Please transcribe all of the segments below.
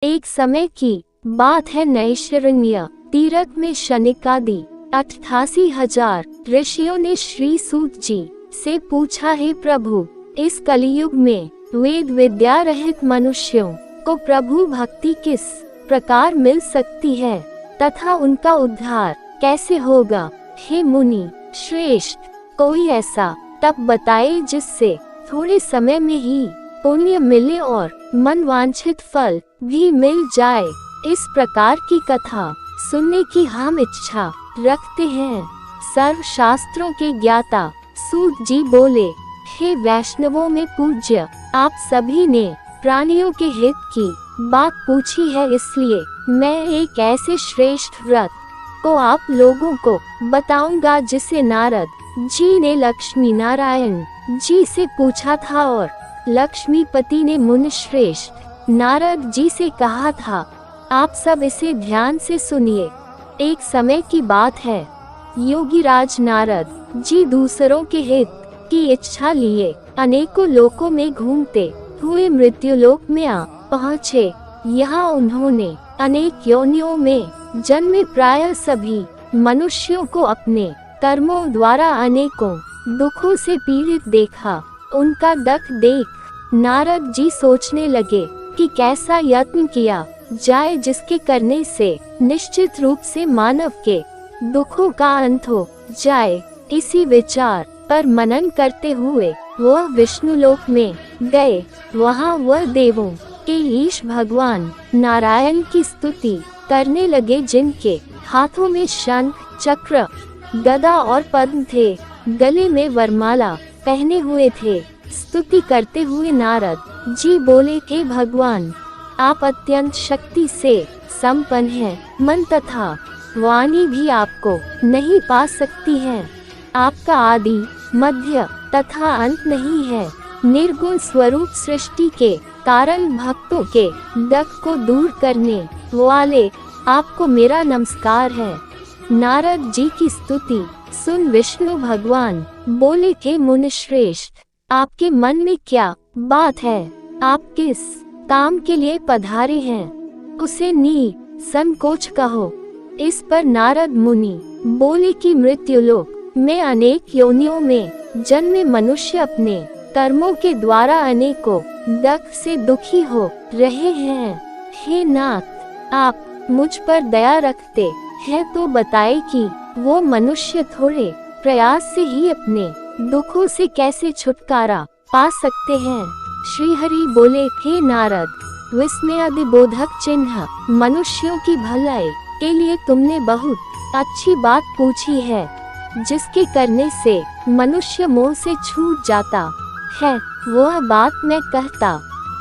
एक समय की बात है, नैमिषारण्य तीर्थ में शनिकादि 88,000 ऋषियों ने श्री सूत जी से पूछा, हे प्रभु, इस कलियुग में वेद विद्या रहित मनुष्यों को प्रभु भक्ति किस प्रकार मिल सकती है तथा उनका उद्धार कैसे होगा। हे मुनि श्रेष्ठ, कोई ऐसा तप बताए जिससे थोड़े समय में ही पुण्य मिले और मनवांछित फल भी मिल जाए। इस प्रकार की कथा सुनने की हम इच्छा रखते हैं। सर्व शास्त्रों के ज्ञाता सूत जी बोले, हे वैष्णवों में पूज्य, आप सभी ने प्राणियों के हित की बात पूछी है, इसलिए मैं एक ऐसे श्रेष्ठ व्रत को आप लोगों को बताऊंगा जिसे नारद जी ने लक्ष्मी नारायण जी से पूछा था और लक्ष्मीपति ने मुनि श्रेष्ठ नारद जी से कहा था। आप सब इसे ध्यान से सुनिए। एक समय की बात है, योगीराज नारद जी दूसरों के हित की इच्छा लिए अनेकों लोकों में घूमते हुए मृत्युलोक में आ पहुँचे। यहाँ उन्होंने अनेक योनियों में जन्मे प्रायः सभी मनुष्यों को अपने कर्मों द्वारा अनेकों दुखों से पीड़ित देखा। उनका दुख देख नारद जी सोचने लगे कि कैसा यत्न किया जाए जिसके करने से निश्चित रूप से मानव के दुखों का अंत हो जाए। इसी विचार पर मनन करते हुए वह विष्णुलोक में गए। वहाँ वह देवों के ईश भगवान नारायण की स्तुति करने लगे, जिनके हाथों में शंख चक्र गदा और पद्म थे, गले में वरमाला पहने हुए थे। स्तुति करते हुए नारद जी बोले, हे भगवान, आप अत्यंत शक्ति से संपन्न हैं, मन तथा वाणी भी आपको नहीं पा सकती है। आपका आदि मध्य तथा अंत नहीं है। निर्गुण स्वरूप सृष्टि के कारण भक्तों के दुख को दूर करने वाले आपको मेरा नमस्कार है। नारद जी की स्तुति सुन विष्णु भगवान बोले, हे मुनि श्रेष्ठ, आपके मन में क्या बात है? आप किस काम के लिए पधारे हैं, उसे संकोच कहो। इस पर नारद मुनि बोले कि मृत्युलोक में अनेक योनियों में जन्मे मनुष्य अपने कर्मों के द्वारा अनेकों दुख से दुखी हो रहे हैं। हे नाथ, आप मुझ पर दया रखते हैं तो बताए कि वो मनुष्य थोड़े प्रयास से ही अपने दुखों से कैसे छुटकारा पा सकते हैं। श्री हरि बोले, हे नारद, विस्मयादि बोधक चिन्ह मनुष्यों की भलाई के लिए तुमने बहुत अच्छी बात पूछी है, जिसके करने से मनुष्य मोह से छूट जाता है। वह बात मैं कहता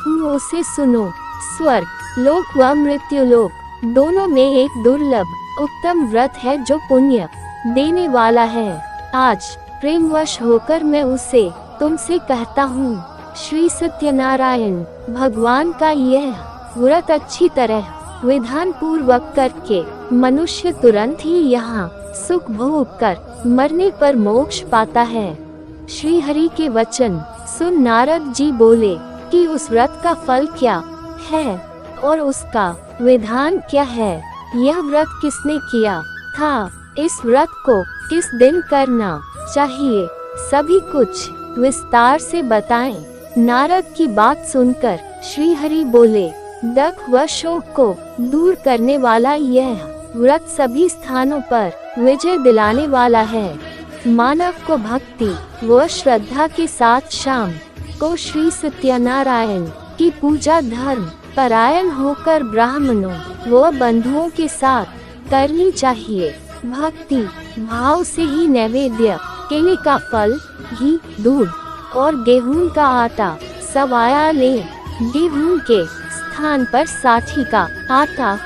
हूँ, उसे सुनो। स्वर्ग लोक व मृत्यु लोक दोनों में एक दुर्लभ उत्तम व्रत है जो पुण्य देने वाला है। आज प्रेमवश होकर मैं उसे तुमसे कहता हूँ। श्री सत्यनारायण भगवान का यह व्रत अच्छी तरह विधान पूर्वक करके मनुष्य तुरंत ही यहाँ सुख भोग कर मरने पर मोक्ष पाता है। श्री हरि के वचन सुन नारद जी बोले कि उस व्रत का फल क्या है और उसका विधान क्या है। यह व्रत किसने किया था, इस व्रत को किस दिन करना चाहिए, सभी कुछ विस्तार से बताएं। नारद की बात सुनकर श्री हरि बोले, दुख व शोक को दूर करने वाला यह व्रत सभी स्थानों पर विजय दिलाने वाला है। मानव को भक्ति व श्रद्धा के साथ शाम को श्री सत्यनारायण की पूजा धर्म परायण होकर ब्राह्मणों व बंधुओं के साथ करनी चाहिए। भक्ति भाव से ही नैवेद्य, केले का फल, घी, दूध और गेहूं का आटा सब आया ले। गेहूं के स्थान पर साठी का आटा,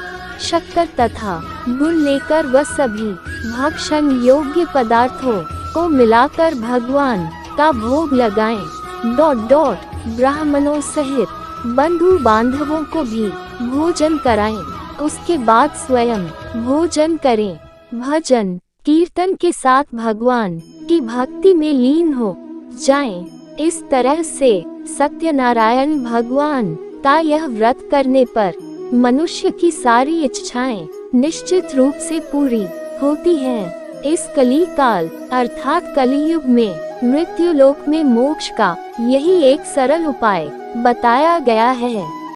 शक्कर तथा गुड़ लेकर वह सभी भक्षण योग्य पदार्थों को मिलाकर भगवान का भोग लगाएं। ब्राह्मणों सहित बंधु बांधवों को भी भोजन कराएं। उसके बाद स्वयं भोजन करें। भजन कीर्तन के साथ भगवान की भक्ति में लीन हो जाएं। इस तरह से सत्यनारायण भगवान का यह व्रत करने पर मनुष्य की सारी इच्छाएं निश्चित रूप से पूरी होती हैं। इस कली काल अर्थात कलियुग में मृत्यु लोक में मोक्ष का यही एक सरल उपाय बताया गया है।